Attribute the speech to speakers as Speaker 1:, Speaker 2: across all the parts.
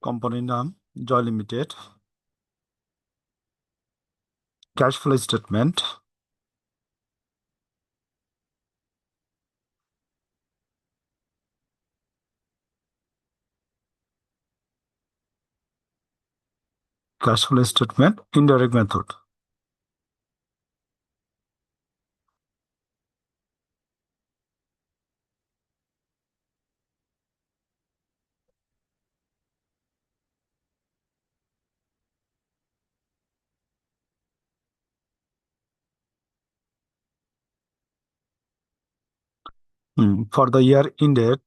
Speaker 1: কোম্পানির নাম Joy limited. Cash flow statement. Cash flow statement indirect method. For the year ended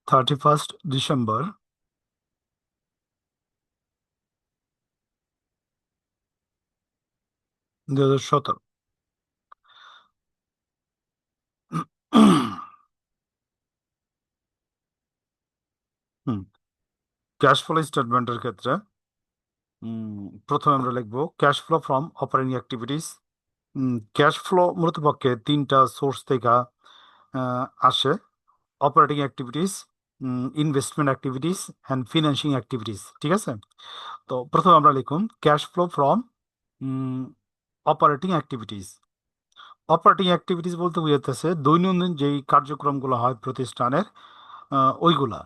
Speaker 1: 31st December 2017। Cash flow স্টেটমেন্টের ক্ষেত্রে প্রথমে আমরা লিখবো cash flow from operating activities. Cash ফ্লো মূলত পক্ষে তিনটা সোর্স থেকে আসে: operating activities, investment activities and financing activities. ঠিক আছে, তো প্রথমে আমরা লিখুন cash flow from operating activities. Operating activities বলতে বোঝাতেছে দৈনন্দিন যেই কার্যক্রমগুলো হয় প্রতিষ্ঠানের, ওইগুলা।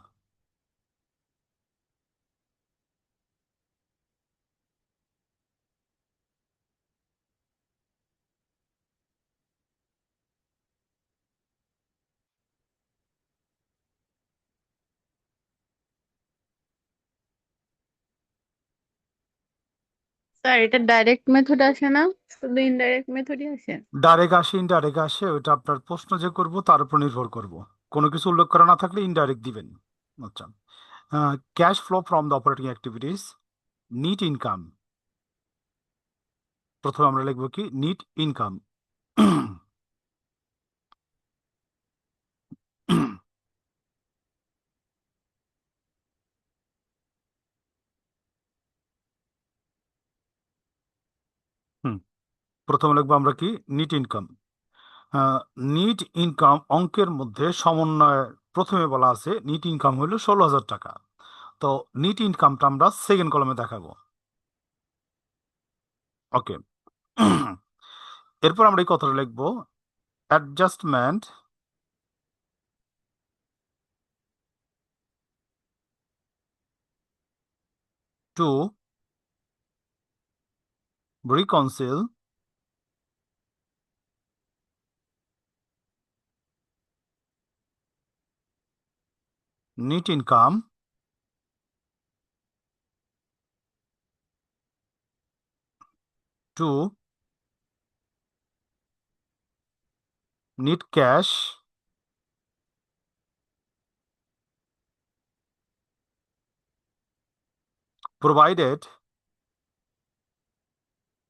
Speaker 2: স্যার, এটা ডাইরেক্ট মেথড আসে না, শুধু ইনডাইরেক্ট মেথডই আসে?
Speaker 1: ডাইরেক্ট আসে, ইনডাইরেক্ট আসে, ওইটা আপনার প্রশ্ন যে করব তার উপর নির্ভর করব। কোনো কিছু উল্লেখ করা না থাকলে ইনডাইরেক্ট দিবেন। আচ্ছা, cash flow from the operating activities, NEET income. প্রথমে আমরা লিখবো কি নিট ইনকাম। প্রথমে লিখবো আমরা কি নিট ইনকাম। নিট ইনকাম অঙ্কের মধ্যে সমন্বয় প্রথমে বলা আছে নিট ইনকাম হলো 16,000 টাকা। তো নিট ইনকামটা আমরা সেকেন্ড কলমে দেখাবো। ওকে। এরপর আমরা এই কথাটা লিখবো adjustment two reconcile net income to net cash provided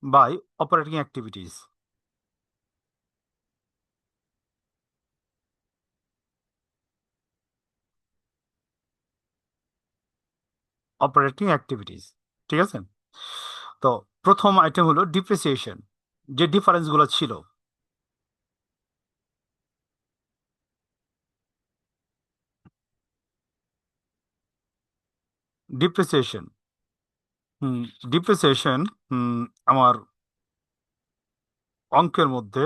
Speaker 1: by operating activities. Operating activities. ঠিক আছে, তো প্রথম আইটেম হলো ডিপ্রিসিয়েশন, যে ডিফারেন্সগুলো ছিল। ডিপ্রিসিয়েশন, ডিপ্রিসিয়েশন আমার অঙ্কের মধ্যে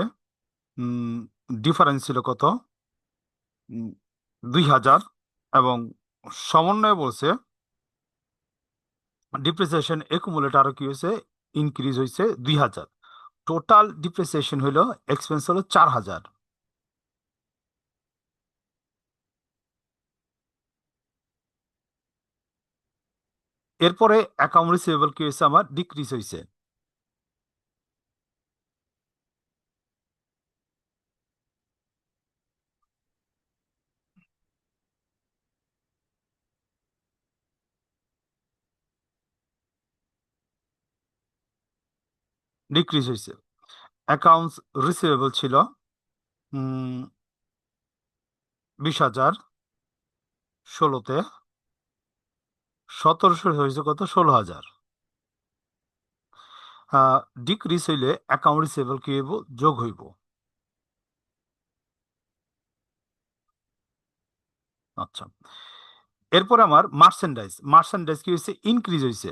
Speaker 1: ডিফারেন্স ছিল কত? 2,000। এবং সমন্বয় বলছে ডিপ্রিসিয়েশন একুমুলেট আরো কি হয়েছে, ইনক্রিজ হয়েছে 2,000। টোটাল ডিপ্রিসিয়েশন হলো এক্সপেন্স হলো 4,000। এরপরে অ্যাকাউন্ট রিসিভেবল কি হয়েছে, আমার ডিক্রিজ হয়েছে। ডিক্রিজ হয়েছে। অ্যাকাউন্টস রিসিভেবল ছিল 20,000 ষোলোতে, 1700 হয়েছে কত, 16,000। ডিক্রিজ হইলে অ্যাকাউন্ট রিসিভেবল কি হইব, যোগ হইব। আচ্ছা, এরপরে আমার মার্চেন্ডাইজ কি হয়েছে? ইনক্রিজ হয়েছে।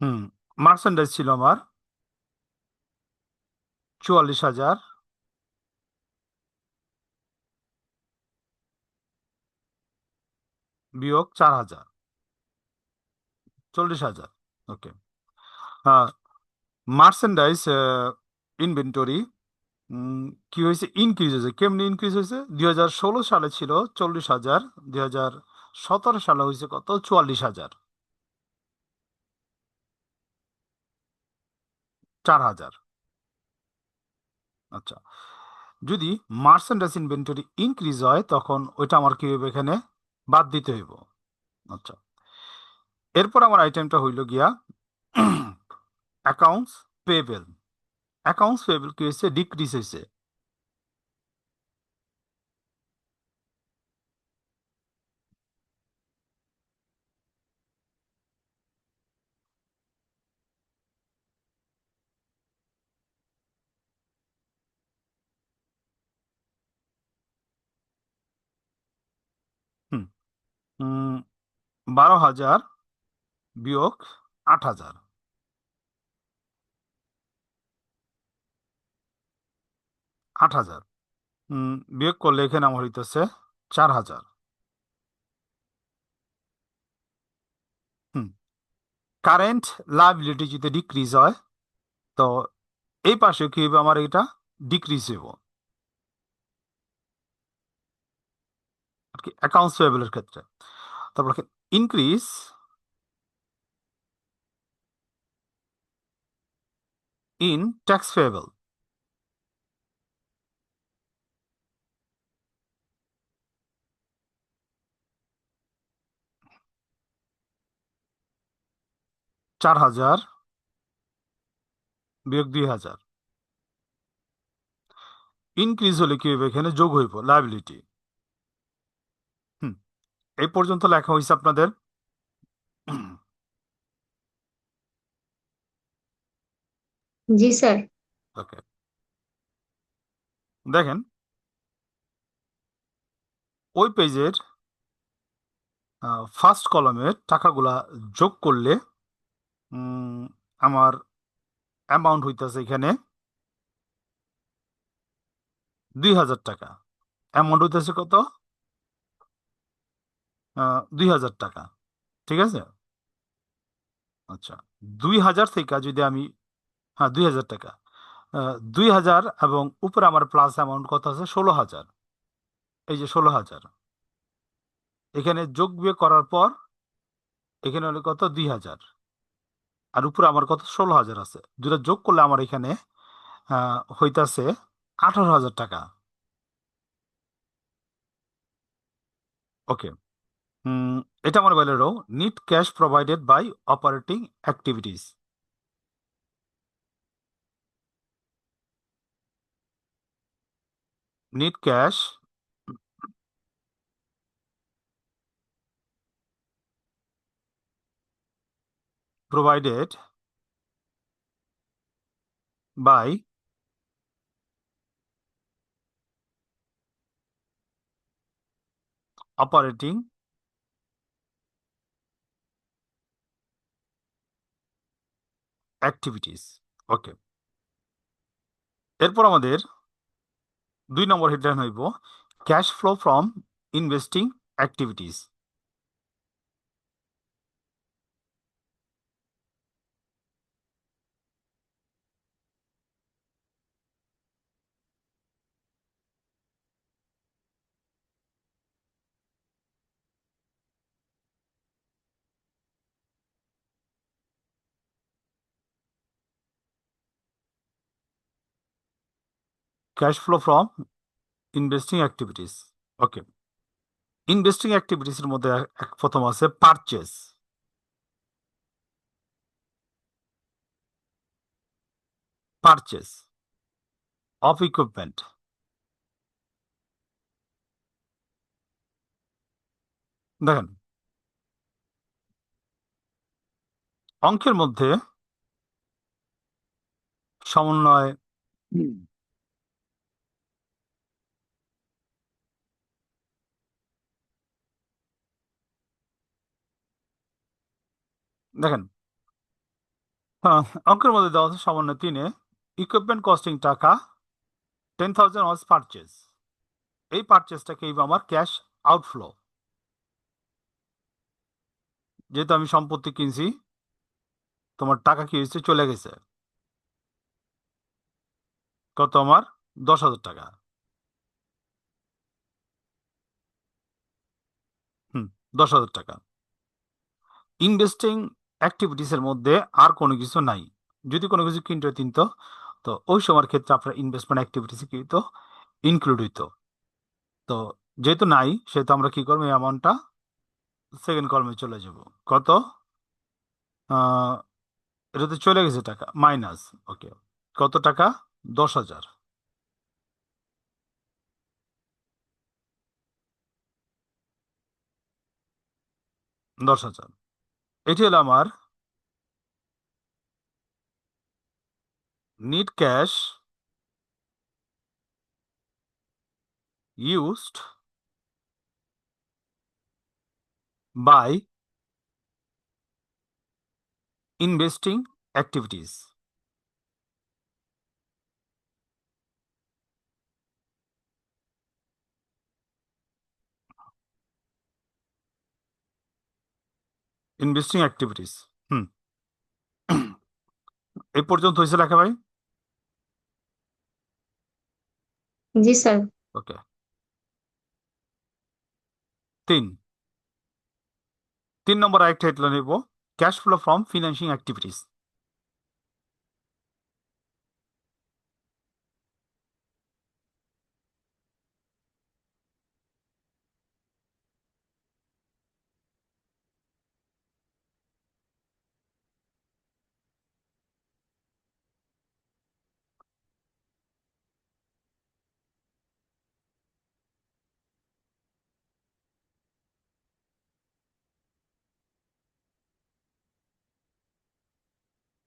Speaker 1: হুম, মার্চেন্ডাইজ ছিল আমার 44,000 বিয়োগ 4,000, 40,000। ওকে। মার্চেন্ডাইজ ইনভেন্টরি কি হয়েছে? ইনক্রিজ হয়েছে। কেমনি ইনক্রিজ হয়েছে? 2016 সালে ছিল 40,000, 2017 সালে হয়েছে কত? 44,000, 4,000। আচ্ছা, যদি মার্চেন্ডাইজ ইনভেন্টরি ইনক্রিজ হয় তখন ওইটা আমার কি হবে? এখানে বাদ দিতে হইব। আচ্ছা, এরপর আমার আইটেমটা হইল গিয়া অ্যাকাউন্টস পেয়েবল। অ্যাকাউন্টস পেয়েবল কি হয়েছে? ডিক্রিজ হয়েছে। হুম, উম, 12,000 বিয়োগ 8,000, 8,000 বিয়োগ করলে এখানে আমার হইতেছে 4,000। হুম, কারেন্ট লাইবিলিটি যদি ডিক্রিজ হয় তো এই পাশে কি হবে? আমার এটা ডিক্রিজ হইব আর কি, অ্যাকাউন্টস পেয়েবলের ক্ষেত্রে। তারপর ইনক্রিজ ইন ট্যাক্স পেয়েবল। 4,000 বিয়োগ 2,000। ইনক্রিজ হলে কি হইবে? এখানে যোগ হইব লাইবিলিটি। হুম, এই পর্যন্ত লেখা হয়েছে আপনাদের।
Speaker 2: জি স্যার।
Speaker 1: ওকে, দেখেন ওই পেজের ফার্স্ট কলামের টাকাগুলা যোগ করলে উম, আমার অ্যামাউন্ট হইতেছে এখানে 2,000 টাকা। অ্যামাউন্ট হইতেছে কত? 2,000 টাকা। ঠিক আছে। আচ্ছা, 2,000 থেকে যদি আমি, হ্যাঁ 2,000 টাকা, 2,000 এবং উপরে আমার প্লাস অ্যামাউন্ট কত আছে? 16,000। এই যে 16,000, এখানে যোগ বিয়োগ করার পর এখানে হলো কত? 2,000। আর উপরে আমার কত? 16,000 আছে। দুটা যোগ করলে আমার এখানে হইতাছে 18,000 টাকা। ওকে। উম, এটা আমার বলে রো net cash provided by operating activities. NEET ক্যাশ provided by operating activities. Okay, এরপর আমাদের 2 নম্বর হেডলাইন হইব cash flow from investing activities. Cash flow from investing activities. Okay, investing অ্যাক্টিভিটিসের মধ্যে প্রথম আছে পারচেস। Purchase of equipment. দেখেন, অঙ্কের মধ্যে সমন্বয় দেখেন, হ্যাঁ, অঙ্কের মধ্যে দেওয়া আছে সমন্বয় 3-এ ইকুইপমেন্ট কস্টিং টাকা 10,000 ওয়াজ পারচেজ। এই পারচেজটাকে আমার ক্যাশ আউটফ্লো, যেহেতু আমি সম্পত্তি কিনছি, তোমার টাকা কি হয়েছে, চলে গেছে কত, আমার 10,000 টাকা। হুম, 10,000 টাকা। ইনভেস্টিং অ্যাক্টিভিটিস এর মধ্যে আর কোনো কিছু নাই। যদি কোনো কিছু কিনতে তিনতো, তো ওই সময়ের ক্ষেত্রে আপনার ইনভেস্টমেন্ট অ্যাক্টিভিটিস কি হইতো, ইনক্লুড হইতো। তো যেহেতু নাই, সেহেতু আমরা কি করবো, এই অ্যামাউন্টটা সেকেন্ড কলমে চলে যাব। কত, আহ এটাতে চলে গেছে টাকা, মাইনাস। ওকে, কত টাকা, 10,000। 10,000, এটি হলো আমার net cash used by investing activities. Investing activities. Hmm, এই পর্যন্ত হয়েছে লেখা ভাই?
Speaker 3: জি স্যার।
Speaker 1: ওকে। 3 নম্বর আরেকটা হেডলাইন নেব, cash flow from financing activities.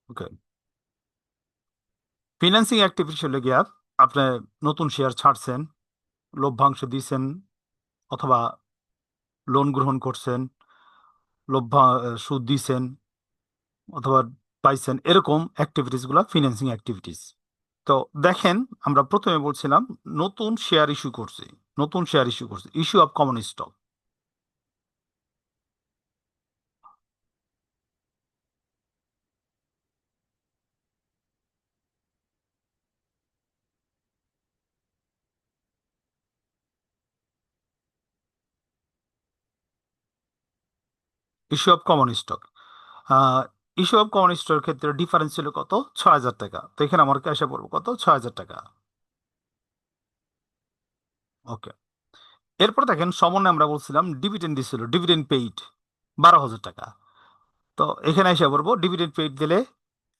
Speaker 1: Okay, financing activities হলে গিয়া আপনি নতুন শেয়ার ছাড়ছেন, লভ্যাংশ দিয়েছেন, অথবা লোন গ্রহণ করছেন, সুদ দিয়েছেন, অথবা পাইছেন, এরকম অ্যাক্টিভিটিস গুলা ফিনান্সিং অ্যাক্টিভিটিস। তো দেখেন, আমরা প্রথমে বলছিলাম নতুন শেয়ার ইস্যু করছি, নতুন শেয়ার ইস্যু করছি, issue of common stock. Issue of common stock, issue of common স্টকের ক্ষেত্রে ডিফারেন্স ছিল কত, 6,000 টাকা। তো এখানে আমার ক্যাশে পড়বো কত, 6,000 টাকা। ওকে, এরপর দেখেন সমন্বয় আমরা বলছিলাম ডিভিডেন্ড দিছিল, ডিভিডেন্ড পেইড 12,000 টাকা। তো এখানে এসে পড়বো ডিভিডেন্ড পেইড দিলে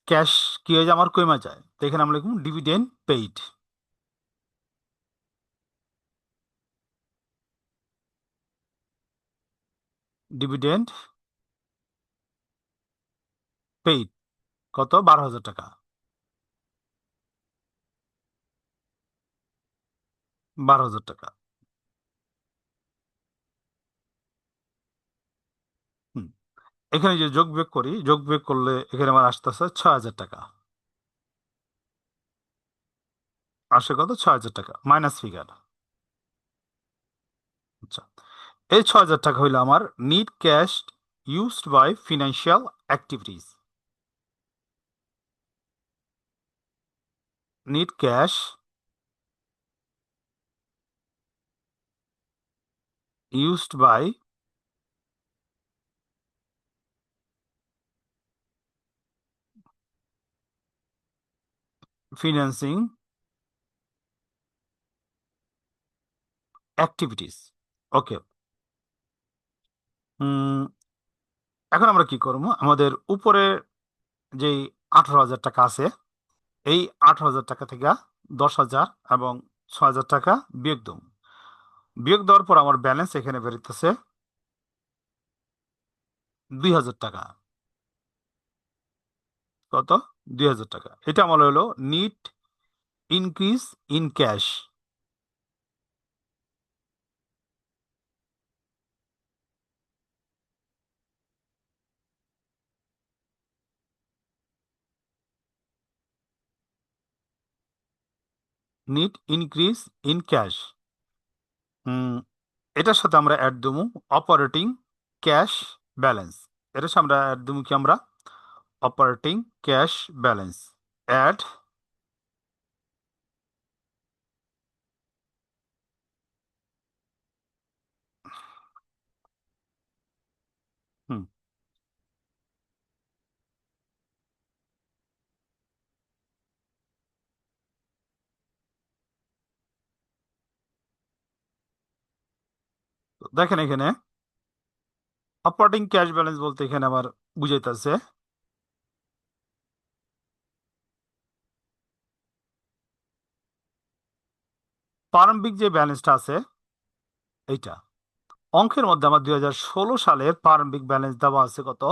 Speaker 1: ক্যাশ কি হয়ে যায়, আমার কমে যায়। তো এখানে আমরা লিখব ডিভিডেন্ড পেইড। ডিভিডেন্ড পেইড কত, 12,000 টাকা। 12,000 টাকা। হুম, এখানে যে যোগ বিয়োগ করি, যোগ বিয়োগ করলে এখানে আমার আসতেছে 6,000 টাকা। আসে কত, 6,000 টাকা, মাইনাস ফিগার। আচ্ছা, এই 6,000 টাকা হইলো আমার net cash used by financial activities. NEET cash used by financing activities. Okay, এখন আমরা কি করবো, আমাদের উপরে যেই 18,000 টাকা আছে, এই 18,000 টাকা থেকে 10,000 এবং 6,000 টাকা বিয়োগ দেব। বিয়োগ দেওয়ার পর আমার ব্যালেন্স এখানে বেরোতেছে 2,000 টাকা। কত? 2,000 টাকা। এটা আমার হলো net increase in cash. Net increase in cash. এটার সাথে আমরা অ্যাড দেবো অপারেটিং ক্যাশ ব্যালেন্স। এটার সাথে আমরা অ্যাড দেবো কি আমরা অপারেটিং ক্যাশ ব্যালেন্স অ্যাড। হুম তো দেখেন এখানে অপারেটিং ক্যাশ ব্যালেন্স বলতে এখানে আমার বুঝাইতেছে প্রারম্ভিক যে ব্যালেন্সটা আছে এইটা। অঙ্কের মধ্যে আমার 2016 সালের প্রারম্ভিক ব্যালেন্স দেওয়া আছে কত?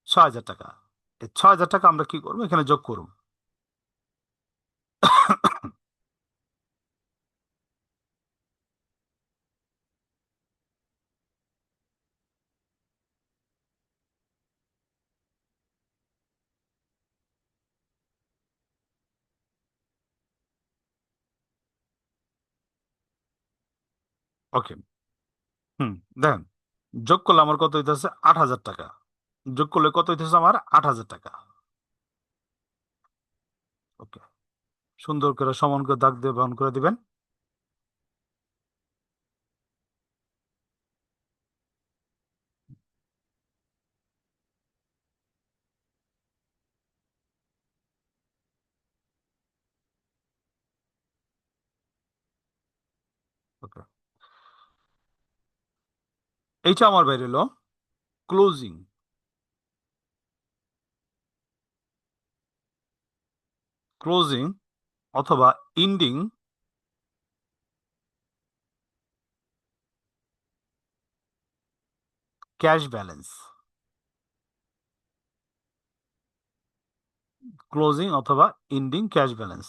Speaker 1: 6,000 টাকা। এই 6,000 টাকা আমরা কি করবো এখানে যোগ করব। ওকে। দেখেন যোগ করলে আমার কত হইতেছে? 8,000 টাকা। যোগ করলে কত হইতেছে আমার? 8,000 টাকা। ওকে, সুন্দর করে সমান করে দাগ দিয়ে বহন করে দিবেন। ওকে, এইটা আমার বাইরে এলো ক্লোজিং। ক্লোজিং অথবা ইন্ডিং ক্যাশ ব্যালেন্স। ক্লোজিং অথবা ইন্ডিং ক্যাশ ব্যালেন্স।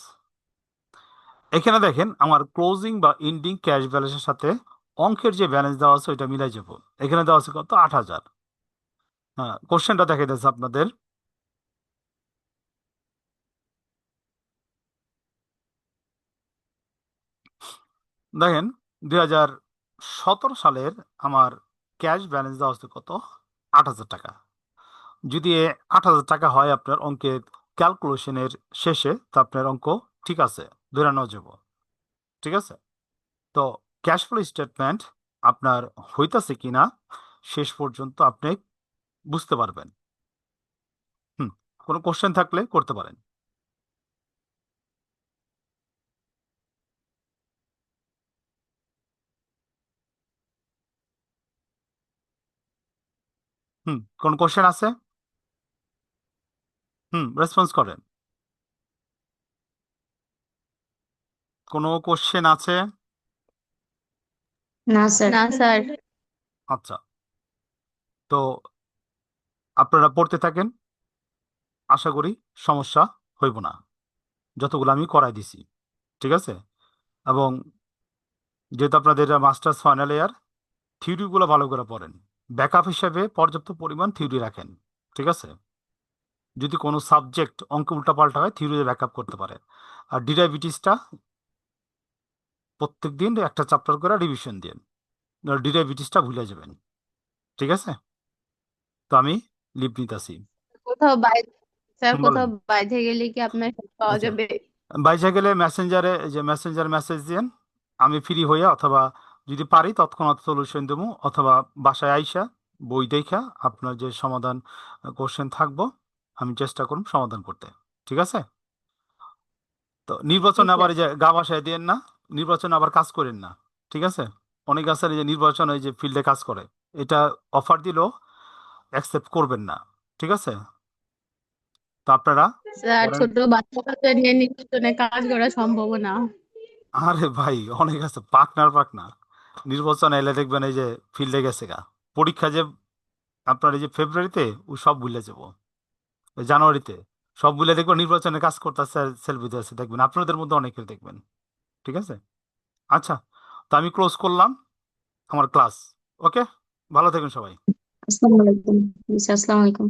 Speaker 1: এখানে দেখেন আমার ক্লোজিং বা ইন্ডিং ক্যাশ ব্যালেন্সের সাথে অঙ্কের যে ব্যালেন্স দেওয়া আছে ওইটা মিলাই যাবো। এখানে দেওয়া আছে কত? 8,000। হ্যাঁ, কোশ্চেনটা দেখে দিয়েছে আপনাদের। দেখেন 2017 সালের আমার ক্যাশ ব্যালেন্স দেওয়া আছে কত? 8,000 টাকা। যদি 8,000 টাকা হয় আপনার অঙ্কের ক্যালকুলেশনের শেষে, তো আপনার অঙ্ক ঠিক আছে, ধরে নেওয়া যাব। ঠিক আছে। তো ক্যাশ ফ্লো স্টেটমেন্ট আপনার হইতাছে কিনা শেষ পর্যন্ত আপনি বুঝতে পারবেন। হুম কোনো কোশ্চেন থাকলে করতে পারেন। কোন কোশ্চেন আছে? রেসপন্স করেন। কোনো কোশ্চেন আছে?
Speaker 3: না স্যার।
Speaker 2: না স্যার।
Speaker 1: আচ্ছা, তো আপনারা পড়তে থাকেন, আশা করি সমস্যা হইব না, যতগুলো আমি করাই দিছি। ঠিক আছে। এবং যেহেতু আপনাদের মাস্টার্স ফাইনাল ইয়ার, থিওরিগুলো ভালো করে পড়েন। ব্যাকআপ হিসেবে পর্যাপ্ত পরিমাণ থিওরি রাখেন। ঠিক আছে। যদি কোনো সাবজেক্ট অঙ্ক উল্টাপাল্টা হয় থিওরি ব্যাকআপ করতে পারে। আর ডিরাইভিটিসটা প্রত্যেক দিন একটা চ্যাপ্টার করে রিভিশন দিন, ডিরাইভিটিসটা ভুলে যাবেন। ঠিক আছে। তো আমি লিভ নিতেছি।
Speaker 2: কোথাও বাইরে, স্যার
Speaker 1: বলেন।
Speaker 2: কোথাও বাইরে গেলে কি আপনার help পাওয়া
Speaker 1: আচ্ছা,
Speaker 2: যাবে?
Speaker 1: বাইচা গেলে মেসেঞ্জারে, যে মেসেঞ্জার মেসেজ দিন, আমি ফ্রি হইয়া অথবা যদি পারি তৎক্ষণাৎ সলিউশন দেবো, অথবা বাসায় আইসা বই দেখা আপনার যে সমাধান কোশ্চেন থাকবো আমি চেষ্টা করব সমাধান করতে। ঠিক আছে। তো নির্বাচন
Speaker 2: ঠিক
Speaker 1: আবার এই
Speaker 2: আছে।
Speaker 1: যে গা বাসায় দিয়েন না, নির্বাচন আবার কাজ করেন না। ঠিক আছে। অনেক আছে এই যে নির্বাচন এই যে ফিল্ডে কাজ করে, এটা অফার দিলেও অ্যাকসেপ্ট করবেন না। ঠিক আছে। তো আপনারা
Speaker 2: স্যার
Speaker 1: করেন।
Speaker 2: ছোট বাচ্চা কাচ্চা নিয়ে নির্বাচনে কাজ করা সম্ভব না।
Speaker 1: আরে ভাই, অনেক আছে পার্টনার পার্টনার। নির্বাচন এলে দেখবেন এই যে ফিল্ডে গেছে গা। পরীক্ষা যে আপনার এই যে ফেব্রুয়ারিতে ও সব ভুলে যাব, জানুয়ারিতে সব ভুলে দেখবেন নির্বাচনে কাজ করতেছে, সেলফি দিতেছে, দেখবেন আপনাদের মধ্যে অনেকের দেখবেন। ঠিক আছে, আচ্ছা, তো আমি ক্লোজ করলাম আমার ক্লাস। ওকে, ভালো থাকবেন সবাই।
Speaker 3: আসসালামু আলাইকুম। জি স্যার, আসসালামু আলাইকুম।